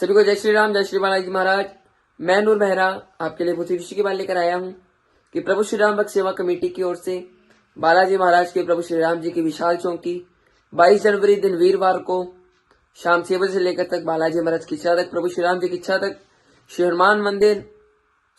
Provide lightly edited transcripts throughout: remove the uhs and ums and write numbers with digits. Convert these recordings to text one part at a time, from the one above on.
सभी को जय श्री राम, जय श्री बालाजी महाराज। मैं नूर मेहरा आपके लिए बहुत ऋषि की बात लेकर आया हूँ कि प्रभु श्री राम भक्त सेवा कमेटी की ओर से बालाजी महाराज के प्रभु श्री राम जी की विशाल चौकी 22 जनवरी दिन वीरवार को शाम 6 बजे से लेकर तक बालाजी महाराज की इच्छा तक, प्रभु श्री राम जी की इच्छा तक श्री हनुमान मंदिर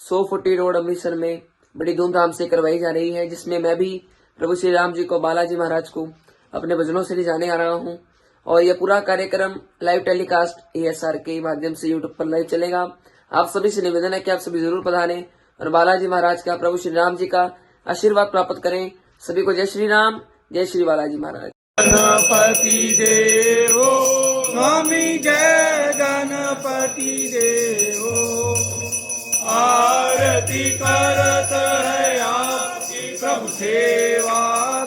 100 फुटी रोड अमृतसर में बड़ी धूमधाम से करवाई जा रही है, जिसमें मैं भी प्रभु श्री राम जी को, बालाजी महाराज को अपने भजनों से ले जाने आ रहा हूँ। और यह पूरा कार्यक्रम लाइव टेलीकास्ट ASR के माध्यम से यूट्यूब पर लाइव चलेगा। आप सभी से निवेदन है कि आप सभी जरूर पधारें और बालाजी महाराज का, प्रभु श्री राम जी का आशीर्वाद प्राप्त करें। सभी को जय श्री राम, जय श्री बालाजी महाराज। गणपति देवो स्वामी, जय गणपति देवो। आरती करत है आपकी प्रभु, सेवा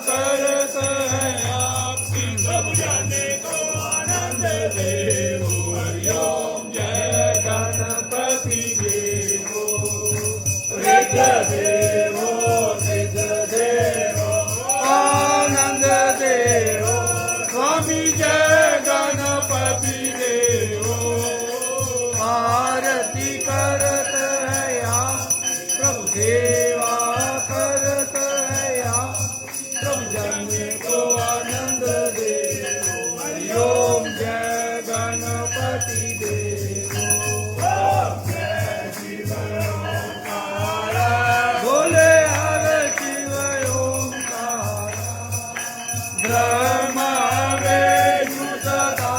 करत है आपकी प्रभु, जाने को आनंद देवो। हरि ओम, जय गणपति देवो। रिद्ध देवो, सिद्ध देवो, आनंद देवो स्वामी, जय गणपति देवो। आरती करत है आप प्रभु, सेवा करत है आप प्रभु, जाने को आनंद देवो। हरि ओम, जय गणपति देवो। जय शिव ओंकार, बोले हर शिव ओंकार। ब्रह्मा विष्णु सदा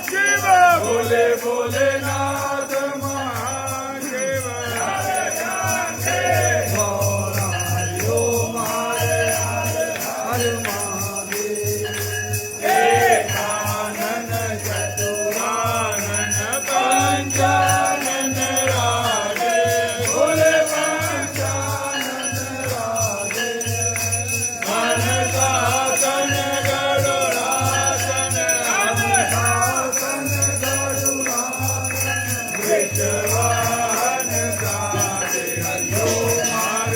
शिव, बोले भोलेनाथ महादेव। हरि ओम, हर महादेव। एकानन चतुरानन पंचानन राधे, बोले पंचानन राधे। मनसासन गरुड़ासन, मनसासन गरुड़ासन, वृषवाहन गावे। हरि ओम, हर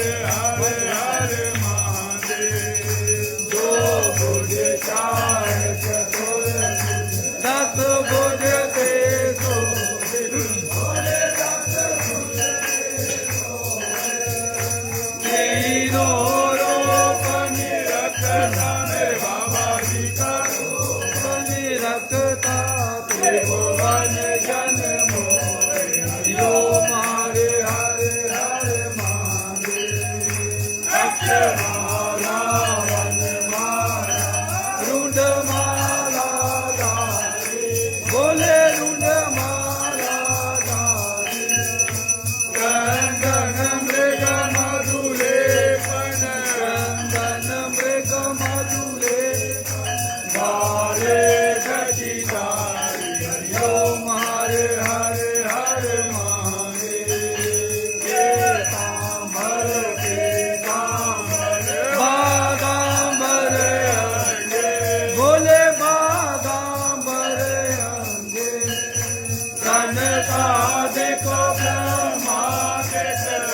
हर महादेव। दो भुज चार चतुर, 10 भुज तेसो, बोले 10 भुज तेसो। तीनों रूप निरखता मेरे बाबा जी का रूप निरखता, त्रिभुवन जन मोरे। हरि ओम, हरे हरे हरे महादेव। अक्षमाला वनमाला, रुंडमाला धारी, बोले रुंडमाला धारी। गंधन मृग मधुलेपन, गंधन मृग मधुलेपन, बाले गतिधारी। हरि ओम, हरे हरे हरे महादेव। पीताम्बर पीताम्बर, बागाम्बर अंगे, बोले बागाम्बर अंगे। तन साधिक ब्रह्मा के,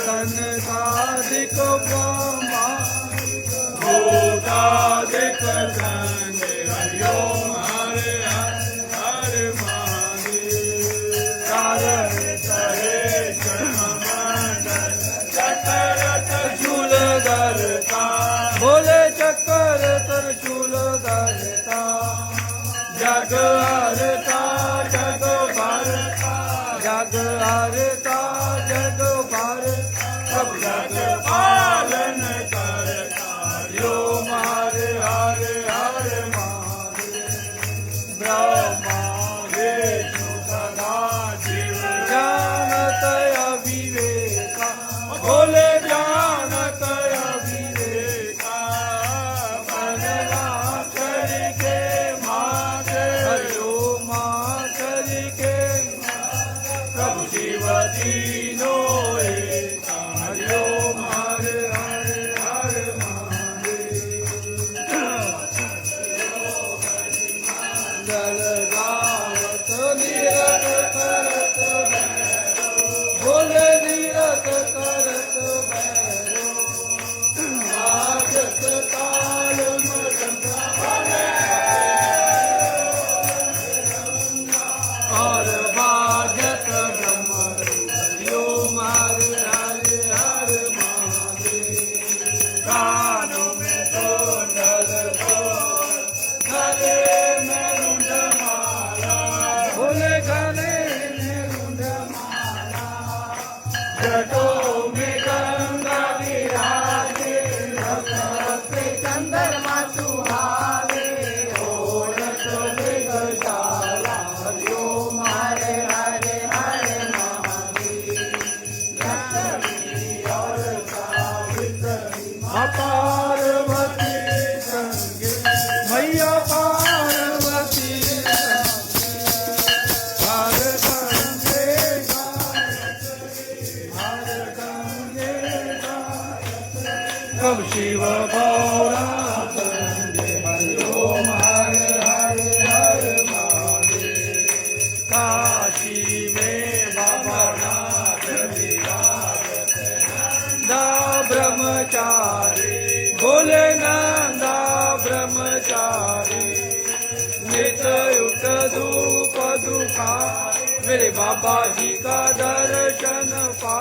तन साधिक ब्रह्मा, भूताधिक गंगे। हरि ओम, हरे हरे हरे महादेव। तारण तरे मंडल, चक्र त्रिशूल धरता, बोले चक्र त्रिशूल धरता। जग हरता जग भरता, जग हरता जग भरता, सब जग पालन करता। हरि ओम, हरे हरे हरे महादेव। ब्रह्मा विष्णु सदा शिव, जानत अविवेका, बोले जानत अविवेका। मनवाचर के माते, हरि ओम, माचर के प्रभु शिवती जटों में गंगा विराजे, पे चंद्रमा सुहावे, ओढ़त मृगशाला, हरिओम हरे हरे हरे महादेव। लक्ष्मी और सावित्री माँ पार्वती संगे, मैया पार्वती हर गंगे कब शिव गौरा संगे, हरिओम हरे हरे हरे महादेव। काशी में बाबा नाथ विराजत, नंदा ब्रह्मचारी, बोले नंदा ब्रह्मचारी, नित युक्त धूप दुखा, मेरे बाबा जी का दर्शन पा।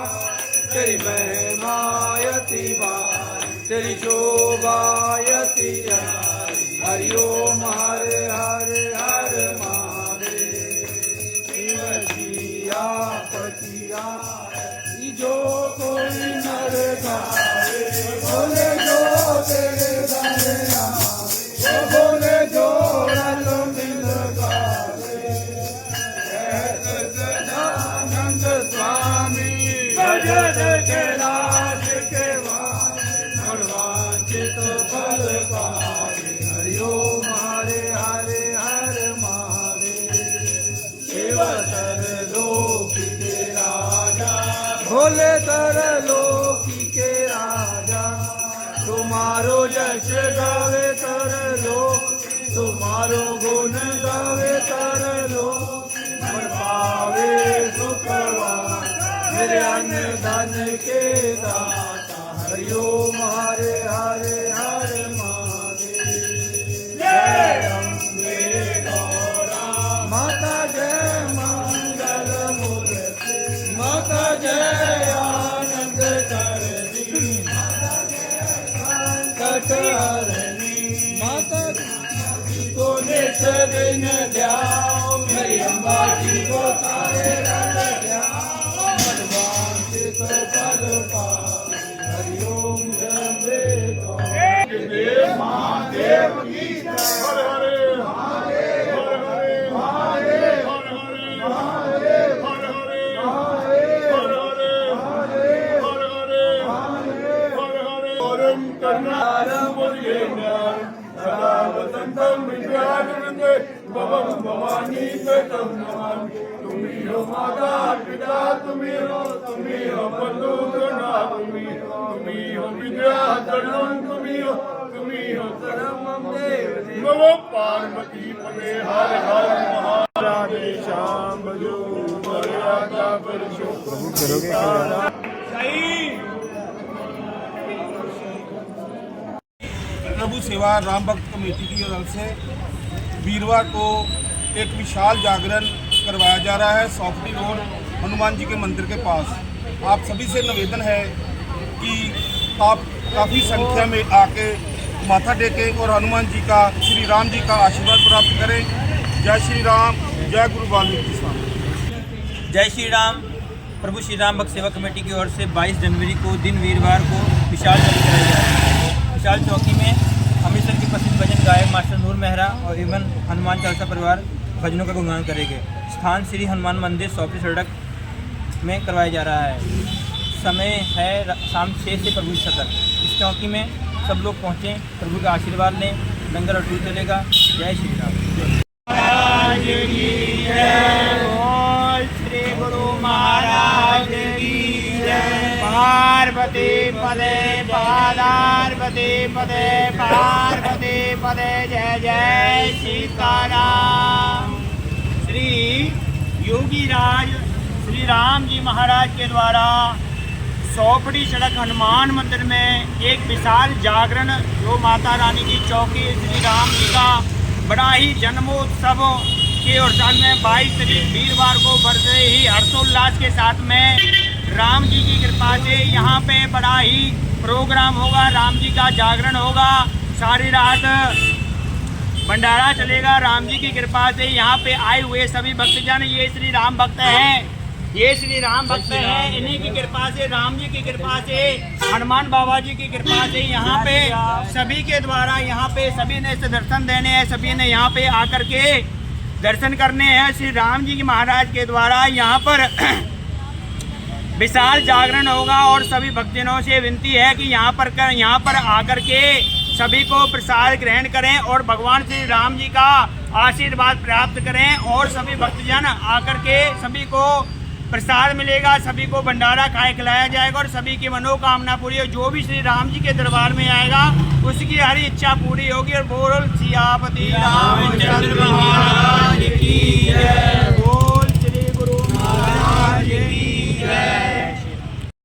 तेरी महिमायति बारी, तेरी शोभायति न्यारी, हरिओम हरे हरे हरे महादेव। शिव जिया पतिया जो कोई नर गावे, बोले जो तेरे गाने आवे, बोले जो रल मिल गावे। सदानंद स्वामी भजन के राज के मनवांचित फल पावे, हरिओम हरे हरे हरे महादेव। शिव तर लोकी के राजा, भोले तर लोकी के राजा, तुम्हारो यश गावे तर लोक, तुम्हारो गुण गावे तर लोक, मन पावे सुखवान, मेरे अन्न धन के दाता, हरिओम हरे हरे हरे महादेव। जय अम्बे गौरा माता, जय मंगल मूर्ति माता, जय आनंद करनी संकट हरनी माता, को नित दिन ध्याओ, मेरी अम्बा जी को तारे रंग ध्याओ, मनवांचित फल पाओ, हरिओम जय देव महादेव की जय। हर हरे महादेव, हर हरे महादेव, हर हरे महादेव, हर हरे महादेव, हर हरे महादेव, हर हरे महादेव, हर हरे। औरम करुणारम मुरलीधरम, सदा वसंतम विद्यानंदे, भवम भवानी पेतम नमामि। तुम्ही हो माता पिता, तुम्ही हो बंधु गणा, तुम्ही हो विद्या तरुण, तुम्ही हो परम देव। नमो पार्वती पते हर हर महाराधे श्याम भजो मर्यादा परिशो प्रभु सेवा राम भक्त कमेटी की ओर से वीरवार को एक विशाल जागरण करवाया जा रहा है सौफटी रोड हनुमान जी के मंदिर के पास। आप सभी से निवेदन है कि आप काफ़ी संख्या में आके माथा टेकें और हनुमान जी का, श्री राम जी का आशीर्वाद प्राप्त करें। जय श्री राम, जय गुरु वाल्मीकि स्वामी। जय श्री राम। प्रभु श्री राम भक्त सेवा कमेटी की ओर से 22 जनवरी को दिन वीरवार को विशाल चौकी कराई जा रही है। विशाल चौकी में अमृतसर के प्रसिद्ध भजन गायक मास्टर नूर मेहरा और एवं हनुमान चालीसा परिवार भजनों का गुणगान करेंगे। स्थान श्री हनुमान मंदिर सौफी सड़क में करवाया जा रहा है। समय है शाम 6 से प्रभु सदन। इस चौकी में सब लोग पहुँचें, प्रभु का आशीर्वाद लें। लंगर अटूट चलेगा। जय श्री राम। श्री गुरु महाराज की जय। पार्वती पदे पार्वती पदे पार्वती पदे जय जय सीताराम। श्री योगी राज श्री राम जी महाराज के द्वारा सौपड़ी सड़क हनुमान मंदिर में एक विशाल जागरण जो माता रानी की चौकी श्री राम जी का बड़ा ही जन्मोत्सव के उत्साह में 22 तारीख वीरवार को बड़े ही हर्षोल्लास के साथ में राम जी की कृपा से यहाँ पे बड़ा ही प्रोग्राम होगा। राम जी का जागरण होगा, सारी रात भंडारा चलेगा। राम जी की कृपा से यहाँ पे आए हुए सभी भक्तजन ये श्री राम भक्त हैं। ये श्री राम भक्त हैं, इन्हीं की कृपा से, राम जी की कृपा से, हनुमान बाबा जी की कृपा से यहाँ पे सभी के द्वारा यहाँ पे सभी ने इसे दर्शन देने हैं, सभी ने यहाँ पे आकर के दर्शन करने हैं। श्री राम जी की महाराज के द्वारा यहाँ पर विशाल जागरण होगा और सभी भक्तजनों से विनती है कि यहाँ पर आकर के सभी को प्रसाद ग्रहण करें और भगवान श्री राम जी का आशीर्वाद प्राप्त करें। और सभी भक्तजन आकर के सभी को प्रसाद मिलेगा, सभी को भंडारा खाए खिलाया जाएगा और सभी की मनोकामना पूरी हो। जो भी श्री राम जी के दरबार में आएगा उसकी हर इच्छा पूरी होगी। और बोल सियापति रामचंद्र महाराज की जय।